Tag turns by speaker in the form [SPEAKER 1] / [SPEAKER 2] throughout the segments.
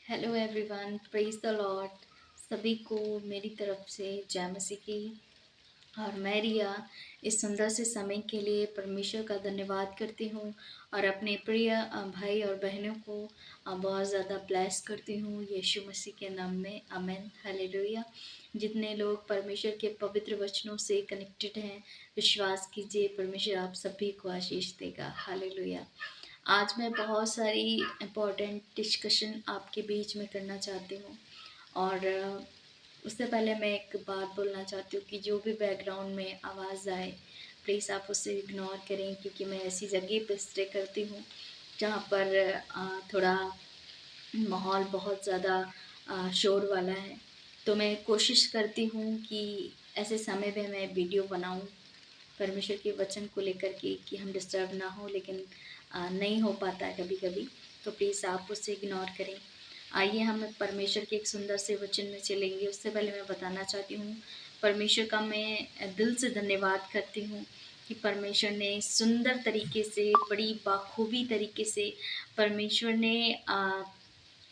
[SPEAKER 1] Hello everyone, praise the Lord. सभी को मेरी तरफ से जय मसीह की। और मैं रिया इस सुंदर से समय के लिए परमेश्वर का धन्यवाद करती हूँ और अपने प्रिय भाई और बहनों को बहुत ज़्यादा ब्लेस करती हूँ यीशु मसीह के नाम में। आमेन, हालेलुया। जितने लोग परमेश्वर के पवित्र वचनों से कनेक्टेड हैं, विश्वास कीजिए परमेश्वर आप सभी को आशीष देगा। हालेलुया। आज मैं बहुत सारी इम्पोर्टेंट डिस्कशन आपके बीच में करना चाहती हूँ। और उससे पहले मैं एक बात बोलना चाहती हूँ कि जो भी बैकग्राउंड में आवाज़ आए प्लीज़ आप उसे इग्नोर करें, क्योंकि मैं ऐसी जगह पे स्टे करती हूँ जहाँ पर थोड़ा माहौल बहुत ज़्यादा शोर वाला है। तो मैं कोशिश करती हूँ कि ऐसे समय पे मैं वीडियो बनाऊँ परमेश्वर के वचन को लेकर के कि हम डिस्टर्ब ना हो, लेकिन नहीं हो पाता है कभी कभी। तो प्लीज़ आप उसे इग्नोर करें। आइए हम परमेश्वर के एक सुंदर से वचन में चलेंगे। उससे पहले मैं बताना चाहती हूँ परमेश्वर का मैं दिल से धन्यवाद करती हूँ कि परमेश्वर ने सुंदर तरीके से, बड़ी बाखूबी तरीके से परमेश्वर ने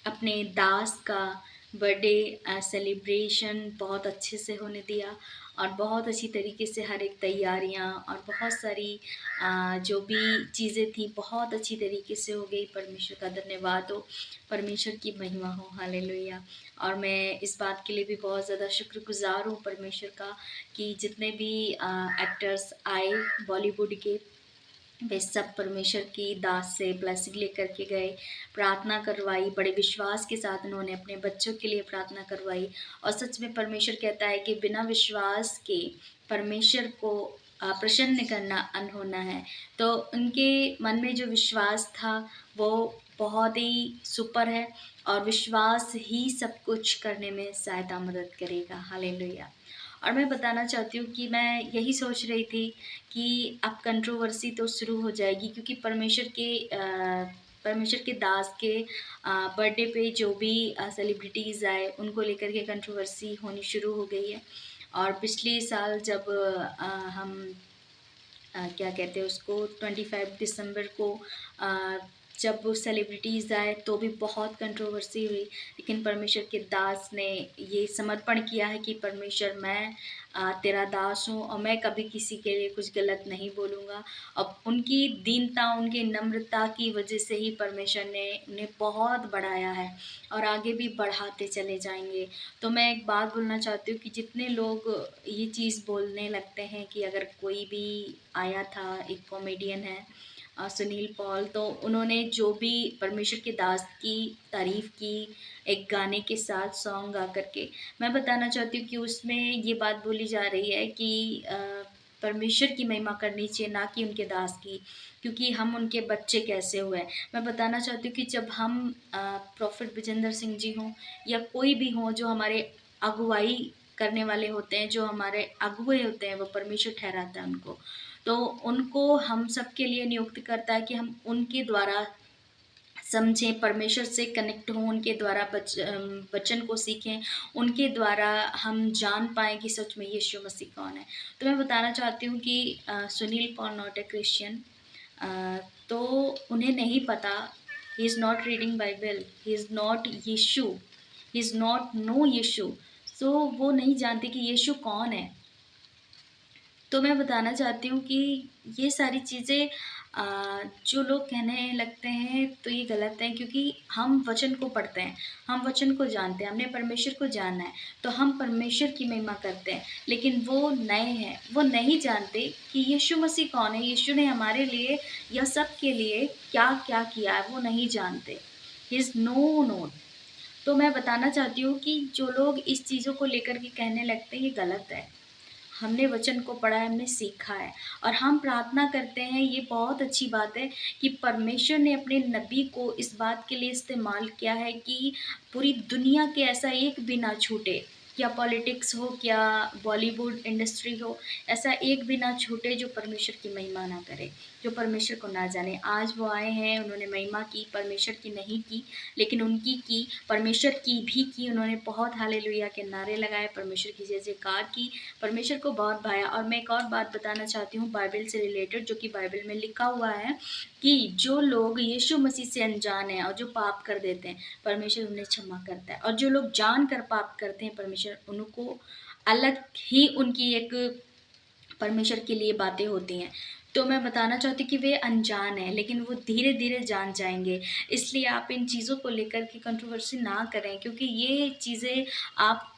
[SPEAKER 1] अपने दास का बर्थडे सेलिब्रेशन बहुत अच्छे से होने दिया और बहुत अच्छी तरीके से हर एक तैयारियां और बहुत सारी जो भी चीज़ें थी बहुत अच्छी तरीके से हो गई। परमेश्वर का धन्यवाद हो, परमेश्वर की महिमा हो। हालेलुया। और मैं इस बात के लिए भी बहुत ज़्यादा शुक्रगुजार हूँ परमेश्वर का कि जितने भी एक्टर्स आए बॉलीवुड के, वे सब परमेश्वर की दास से ब्लेसिंग लेकर के गए, प्रार्थना करवाई, बड़े विश्वास के साथ उन्होंने अपने बच्चों के लिए प्रार्थना करवाई। और सच में परमेश्वर कहता है कि बिना विश्वास के परमेश्वर को प्रसन्न करना अनहोना है। तो उनके मन में जो विश्वास था वो बहुत ही सुपर है, और विश्वास ही सब कुछ करने में सहायता मदद करेगा। हालेलुया। और मैं बताना चाहती हूँ कि मैं यही सोच रही थी कि अब कंट्रोवर्सी तो शुरू हो जाएगी, क्योंकि परमेश्वर के दास के बर्थडे पे जो भी सेलिब्रिटीज़ आए उनको लेकर के कंट्रोवर्सी होनी शुरू हो गई है। और पिछले साल जब हम क्या कहते हैं उसको 25 दिसंबर को जब वो सेलिब्रिटीज़ आए तो भी बहुत कंट्रोवर्सी हुई। लेकिन परमेश्वर के दास ने ये समर्पण किया है कि परमेश्वर मैं तेरा दास हूँ और मैं कभी किसी के लिए कुछ गलत नहीं बोलूँगा। अब उनकी दीनता, उनकी नम्रता की वजह से ही परमेश्वर ने उन्हें बहुत बढ़ाया है और आगे भी बढ़ाते चले जाएंगे। तो मैं एक बात बोलना चाहती हूँ कि जितने लोग ये चीज़ बोलने लगते हैं कि अगर कोई भी आया था, एक कॉमेडियन है सुनील पॉल, तो उन्होंने जो भी परमेश्वर के दास की तारीफ़ की एक गाने के साथ सॉन्ग गा करके, मैं बताना चाहती हूँ कि उसमें ये बात बोली जा रही है कि परमेश्वर की महिमा करनी चाहिए, ना कि उनके दास की, क्योंकि हम उनके बच्चे कैसे हुए। मैं बताना चाहती हूँ कि जब हम प्रॉफिट विजेंद्र सिंह जी हों या कोई भी हों जो हमारे अगुवाई करने वाले होते हैं, जो हमारे अगुए होते हैं, वो परमेश्वर ठहराता है उनको। तो उनको हम सब के लिए नियुक्त करता है कि हम उनके द्वारा समझें, परमेश्वर से कनेक्ट हों, उनके द्वारा वचन को सीखें, उनके द्वारा हम जान पाएँ कि सच में यीशु मसीह कौन है। तो मैं बताना चाहती हूँ कि Sunil Paul not a Christian. तो उन्हें नहीं पता, he is not reading Bible, he is not Yeshu, he is not no Yeshu. So वो नहीं जानते कि यीशु कौन है। तो मैं बताना चाहती हूँ कि ये सारी चीज़ें जो लोग कहने लगते हैं तो ये गलत है, क्योंकि हम वचन को पढ़ते हैं, हम वचन को जानते हैं, हमने परमेश्वर को जानना है, तो हम परमेश्वर की महिमा करते हैं। लेकिन वो नए हैं, वो नहीं जानते कि यीशु मसीह कौन है, यीशु ने हमारे लिए या सब के लिए क्या क्या किया है, वो नहीं जानते। He is no known. तो मैं बताना चाहती हूँ कि जो लोग इस चीज़ों को लेकर के कहने लगते हैं ये गलत है। हमने वचन को पढ़ा है, हमने सीखा है और हम प्रार्थना करते हैं। ये बहुत अच्छी बात है कि परमेश्वर ने अपने नबी को इस बात के लिए इस्तेमाल किया है कि पूरी दुनिया के ऐसा एक भी ना छूटे क्या पॉलिटिक्स हो, क्या बॉलीवुड इंडस्ट्री हो, ऐसा एक भी ना छूटे जो परमेश्वर की महिमा ना करे, जो परमेश्वर को ना जाने। आज वो आए हैं, उन्होंने महिमा की, परमेश्वर की नहीं की, लेकिन उनकी की, परमेश्वर की भी की। उन्होंने बहुत हालेलुया के नारे लगाए, परमेश्वर की जय जयकार की, परमेश्वर को बहुत भाया। और मैं एक और बात बताना चाहती हूँ बाइबल से रिलेटेड, जो कि बाइबल में लिखा हुआ है कि जो लोग यीशु मसीह से अनजान हैं और जो पाप कर देते हैं, परमेश्वर उन्हें क्षमा करता है, और जो लोग जान कर पाप करते हैं, परमेश्वर उनको अलग ही उनकी एक परमेश्वर के लिए बातें होती हैं। तो मैं बताना चाहती हूँ कि वे अनजान हैं, लेकिन वो धीरे धीरे जान जाएंगे। इसलिए आप इन चीज़ों को लेकर के कंट्रोवर्सी ना करें, क्योंकि ये चीज़ें आप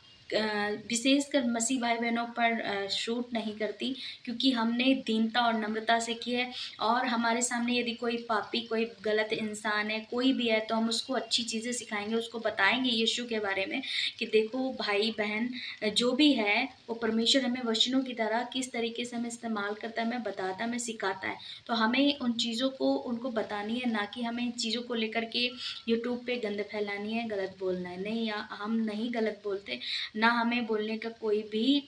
[SPEAKER 1] विशेषकर मसीह भाई बहनों पर शूट नहीं करती, क्योंकि हमने दीनता और नम्रता से की है। और हमारे सामने यदि कोई पापी, कोई गलत इंसान है, कोई भी है, तो हम उसको अच्छी चीज़ें सिखाएंगे, उसको बताएंगे यीशु के बारे में कि देखो भाई बहन, जो भी है वो परमेश्वर हमें वचनों की तरह किस तरीके से हमें इस्तेमाल करता है, हमें बताता है, हमें सिखाता है। तो हमें उन चीज़ों को उनको बतानी है, ना कि हमें इन चीज़ों को लेकर के यूट्यूब पे गंद फैलानी है, गलत बोलना है। नहीं, या हम नहीं गलत बोलते, ना हमें बोलने का कोई भी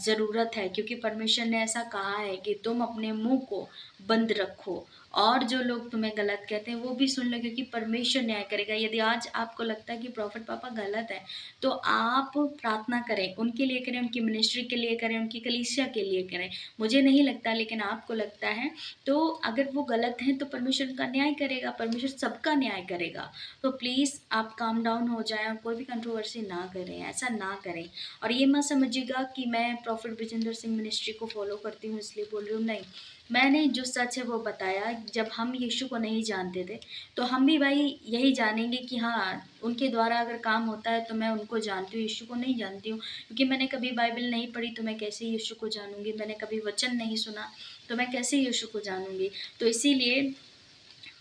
[SPEAKER 1] ज़रूरत है, क्योंकि परमेश्वर ने ऐसा कहा है कि तुम अपने मुंह को बंद रखो, और जो लोग तुम्हें गलत कहते हैं वो भी सुन लो, क्योंकि परमेश्वर न्याय करेगा। यदि आज आपको लगता है कि प्रॉफिट पापा गलत है, तो आप प्रार्थना करें, उनके लिए करें, उनकी मिनिस्ट्री के लिए करें, उनकी कलीसिया के लिए करें। मुझे नहीं लगता, लेकिन आपको लगता है, तो अगर वो गलत हैं तो परमेश्वर उनका न्याय करेगा, परमेश्वर सबका न्याय करेगा। तो प्लीज़ आप काम डाउन हो जाएं और कोई भी कंट्रोवर्सी ना करें, ऐसा ना करें। और ये मत समझिएगा कि मैं प्रॉफिट विजेंद्र सिंह मिनिस्ट्री को फॉलो करती हूँ इसलिए बोल रही हूँ, नहीं। मैंने जो सच है वो बताया। जब हम यीशु को नहीं जानते थे, तो हम भी भाई यही जानेंगे कि हाँ, उनके द्वारा अगर काम होता है तो मैं उनको जानती हूँ, यीशु को नहीं जानती हूँ, क्योंकि मैंने कभी बाइबल नहीं पढ़ी, तो मैं कैसे यीशु को जानूंगी। मैंने कभी वचन नहीं सुना, तो मैं कैसे यीशु को जानूंगी। तो इसीलिए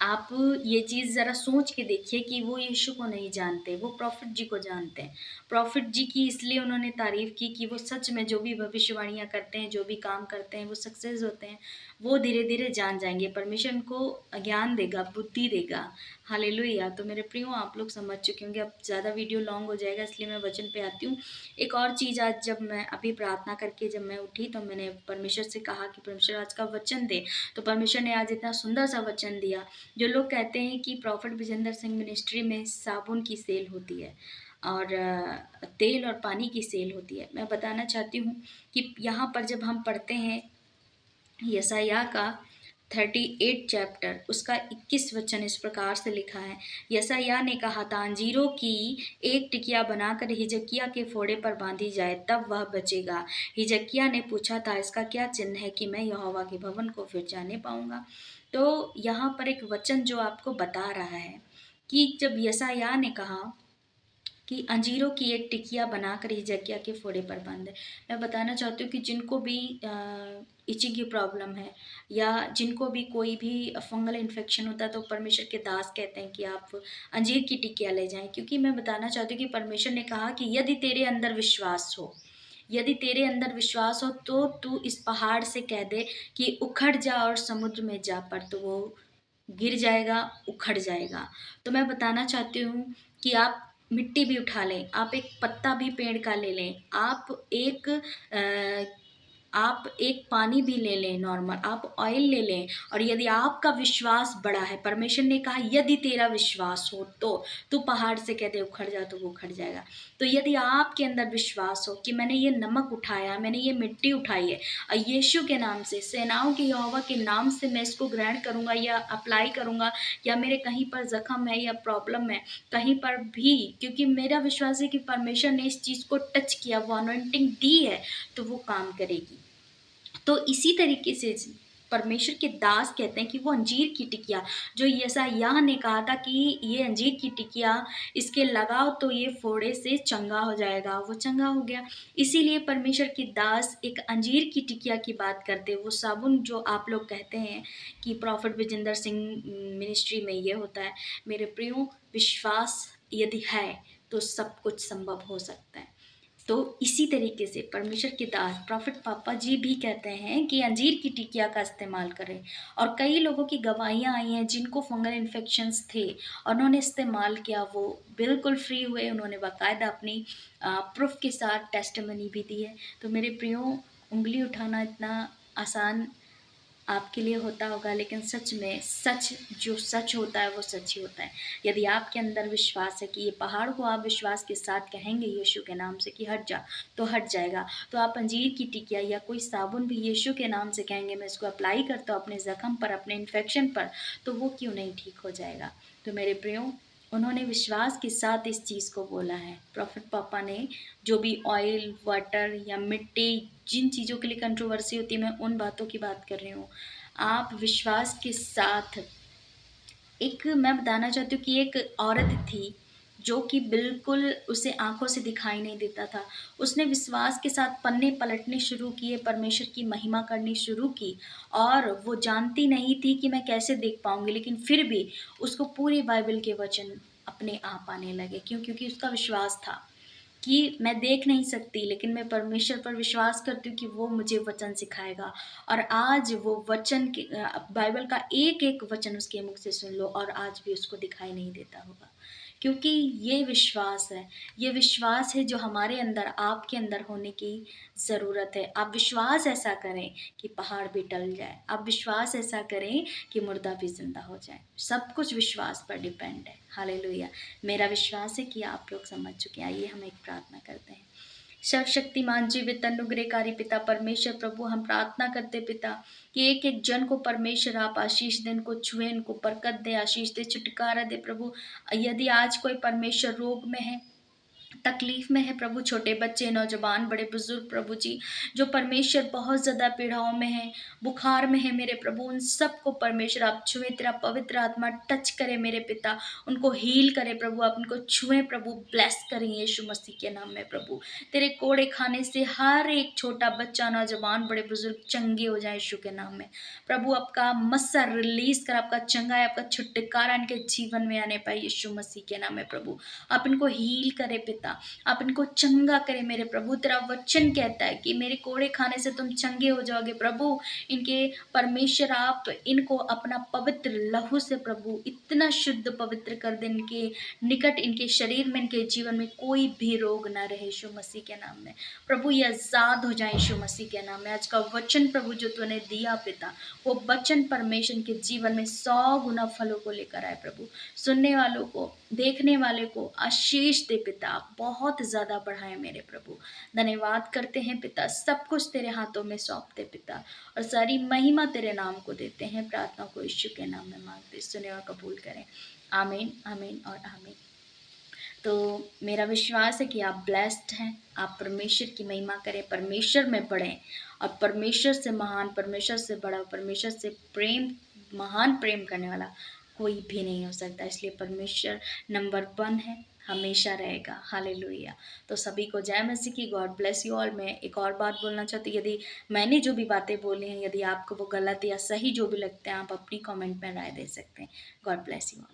[SPEAKER 1] आप ये चीज़ ज़रा सोच के देखिए कि वो यीशु को नहीं जानते, वो प्रॉफिट जी को जानते हैं। प्रॉफिट जी की इसलिए उन्होंने तारीफ़ की कि वो सच में जो भी भविष्यवाणियाँ करते हैं, जो भी काम करते हैं, वो सक्सेस होते हैं। वो धीरे-धीरे जान जाएँगे, परमेश्वर उनको ज्ञान देगा, बुद्धि देगा। हालेलुया! तो मेरे प्रियो, आप लोग समझ चुके होंगे, अब ज़्यादा वीडियो लॉन्ग हो जाएगा, इसलिए मैं वचन पे आती हूँ। एक और चीज़, आज जब मैं अभी प्रार्थना करके जब मैं उठी, तो मैंने परमेश्वर से कहा कि परमेश्वर आज का वचन दे। तो परमेश्वर ने आज इतना सुंदर सा वचन दिया। जो लोग कहते हैं कि प्रॉफिट विजेंद्र सिंह मिनिस्ट्री में साबुन की सेल होती है और तेल और पानी की सेल होती है, मैं बताना चाहती हूँ कि यहाँ पर जब हम पढ़ते हैं यशायाह का 38 चैप्टर, उसका 21 वचन इस प्रकार से लिखा है। यशायाह ने कहा था, अंजीरों की एक टिकिया बनाकर हिजकिय्याह के फोड़े पर बांधी जाए, तब वह बचेगा। हिजकिय्याह ने पूछा था, इसका क्या चिन्ह है कि मैं यहोवा के भवन को फिर जाने पाऊंगा। तो यहाँ पर एक वचन जो आपको बता रहा है कि जब यशायाह ने कहा कि अंजीरों की एक टिकिया बनाकर हिजकिय्याह के फोड़े पर बांध दे। मैं बताना चाहती हूँ कि जिनको भी इचिंग की प्रॉब्लम है, या जिनको भी कोई भी फंगल इन्फेक्शन होता है, तो परमेश्वर के दास कहते हैं कि आप अंजीर की टिकिया ले जाएं, क्योंकि मैं बताना चाहती हूँ कि परमेश्वर ने कहा कि यदि तेरे अंदर विश्वास हो, यदि तेरे अंदर विश्वास हो, तो तू इस पहाड़ से कह दे कि उखड़ जा और समुद्र में जा पड़, तो वो गिर जाएगा, उखड़ जाएगा। तो मैं बताना चाहती हूँ कि आप मिट्टी भी उठा लें, आप एक पत्ता भी पेड़ का ले लें, आप एक पानी भी ले लें नॉर्मल, आप ऑयल ले लें, और यदि आपका विश्वास बड़ा है, परमेश्वर ने कहा यदि तेरा विश्वास हो तो तू पहाड़ से कहते उखड़ जा, तो वो उखड़ जाएगा। तो यदि आपके अंदर विश्वास हो कि मैंने ये नमक उठाया, मैंने ये मिट्टी उठाई है, और यीशु के नाम से, सेनाओं के यहोवा के नाम से मैं इसको ग्रहण करूँगा या अप्लाई करूँगा, या मेरे कहीं पर ज़ख्म है या प्रॉब्लम है कहीं पर भी, क्योंकि मेरा विश्वास है कि परमेश्वर ने इस चीज़ को टच किया, वो अनॉइंटिंग दी है, तो वो काम करेगी। तो इसी तरीके से परमेश्वर के दास कहते हैं कि वो अंजीर की टिकिया, जो यशायाह ने कहा था कि ये अंजीर की टिकिया इसके लगाओ तो ये फोड़े से चंगा हो जाएगा, वो चंगा हो गया। इसीलिए परमेश्वर के दास एक अंजीर की टिकिया की बात करते हैं। वो साबुन जो आप लोग कहते हैं कि प्रॉफिट विजेंद्र सिंह मिनिस्ट्री में ये होता है, मेरे प्रियो, विश्वास यदि है तो सब कुछ संभव हो सकता है। तो इसी तरीके से परमेश्वर के दास प्रॉफिट पापा जी भी कहते हैं कि अंजीर की टिकिया का इस्तेमाल करें। और कई लोगों की गवाहियाँ आई हैं जिनको फंगल इन्फेक्शंस थे और उन्होंने इस्तेमाल किया, वो बिल्कुल फ्री हुए। उन्होंने बाकायदा अपनी प्रूफ के साथ टेस्टिमनी भी दी है। तो मेरे प्रियो, उंगली उठाना इतना आसान आपके लिए होता होगा, लेकिन सच में सच जो सच होता है वो सच ही होता है। यदि आपके अंदर विश्वास है कि ये पहाड़ को आप विश्वास के साथ कहेंगे यीशु के नाम से कि हट जा, तो हट जाएगा। तो आप अंजीर की टिकिया या कोई साबुन भी यीशु के नाम से कहेंगे, मैं इसको अप्लाई करता हूँ अपने ज़ख्म पर, अपने इन्फेक्शन पर, तो वो क्यों नहीं ठीक हो जाएगा। तो मेरे प्रियो, उन्होंने विश्वास के साथ इस चीज़ को बोला है। प्रॉफिट पापा ने जो भी ऑयल, वाटर या मिट्टी, जिन चीज़ों के लिए कंट्रोवर्सी होती है, मैं उन बातों की बात कर रही हूँ। आप विश्वास के साथ, एक मैं बताना चाहती हूँ कि एक औरत थी जो कि बिल्कुल उसे आँखों से दिखाई नहीं देता था। उसने विश्वास के साथ पन्ने पलटने शुरू किए, परमेश्वर की महिमा करनी शुरू की, और वो जानती नहीं थी कि मैं कैसे देख पाऊँगी, लेकिन फिर भी उसको पूरे बाइबल के वचन अपने आप आने लगे। क्यों? क्योंकि उसका विश्वास था कि मैं देख नहीं सकती, लेकिन मैं परमेश्वर पर विश्वास करती हूँ कि वो मुझे वचन सिखाएगा। और आज वो वचन के बाइबल का एक-एक वचन उसके मुख से सुन लो और आज भी उसको दिखाई नहीं देता होगा। क्योंकि ये विश्वास है, ये विश्वास है जो हमारे अंदर, आपके अंदर होने की ज़रूरत है। आप विश्वास ऐसा करें कि पहाड़ भी टल जाए। आप विश्वास ऐसा करें कि मुर्दा भी ज़िंदा हो जाए। सब कुछ विश्वास पर डिपेंड है। हालेलुया! मेरा विश्वास है कि आप लोग समझ चुके हैं। आइए हम एक प्रार्थना करते हैं। सर्वशक्तिमान जीवित अनुग्रहकारी पिता परमेश्वर प्रभु, हम प्रार्थना करते पिता कि एक एक जन को परमेश्वर आप आशीष दे, इनको छुए, इनको बरकत दे, आशीष दे, छुटकारा दे प्रभु। यदि आज कोई परमेश्वर रोग में है, तकलीफ में है प्रभु, छोटे बच्चे, नौजवान, बड़े बुजुर्ग प्रभु जी, जो परमेश्वर बहुत ज़्यादा पीड़ाओं में है, बुखार में है मेरे प्रभु, उन सबको परमेश्वर आप छुए, तेरा पवित्र आत्मा टच करे मेरे पिता, उनको हील करे प्रभु, आप उनको छुए प्रभु, ब्लेस करें यीशु मसीह के नाम में प्रभु। तेरे कोड़े खाने से हर एक छोटा बच्चा, नौजवान, बड़े बुजुर्ग चंगे हो जाए यीशु के नाम में प्रभु। आपका मस्सा रिलीज कर, आपका चंगाई, आपका छुटकारा इनके जीवन में आने पाए यीशु मसीह के नाम में प्रभु। आप इनको हील करे पिता, आप इनको चंगा करे मेरे प्रभु। तेरा वचन कहता है कि मेरे कोड़े खाने से तुम चंगे हो जाओगे प्रभु। इनके परमेश्वर आप इनको अपना पवित्र लहू से प्रभु इतना शुद्ध पवित्र कर दे, इनके निकट, इनके शरीर में, इनके जीवन में कोई भी रोग ना रहे यीशु मसीह के नाम में प्रभु। ये आजाद हो जाए यीशु मसीह के नाम में। आज का वचन प्रभु जो तूने दिया पिता, वो वचन परमेश्वर के जीवन में 100 गुना फलों को लेकर आए प्रभु। सुनने वालों को, देखने वाले को आशीष दे पिता, बहुत ज़्यादा बढ़ाए मेरे प्रभु। धन्यवाद करते हैं पिता, सब कुछ तेरे हाथों में सौंपते पिता, और सारी महिमा तेरे नाम को देते हैं। प्रार्थना को यीशु के नाम में मांगते, सुने और कबूल करें। आमीन, आमीन और आमीन। तो मेरा विश्वास है कि आप ब्लेस्ड हैं। आप परमेश्वर की महिमा करें, परमेश्वर में बढ़ें, और परमेश्वर से महान, परमेश्वर से बड़ा, परमेश्वर से प्रेम, महान प्रेम करने वाला कोई भी नहीं हो सकता। इसलिए परमेश्वर नंबर 1 है, हमेशा रहेगा। हालेलुया! तो सभी को जय मसीह की। God bless you all. मैं एक और बात बोलना चाहती हूँ, यदि मैंने जो भी बातें बोली हैं, यदि आपको वो गलत या सही जो भी लगते हैं, आप अपनी कमेंट में राय दे सकते हैं। God bless you all.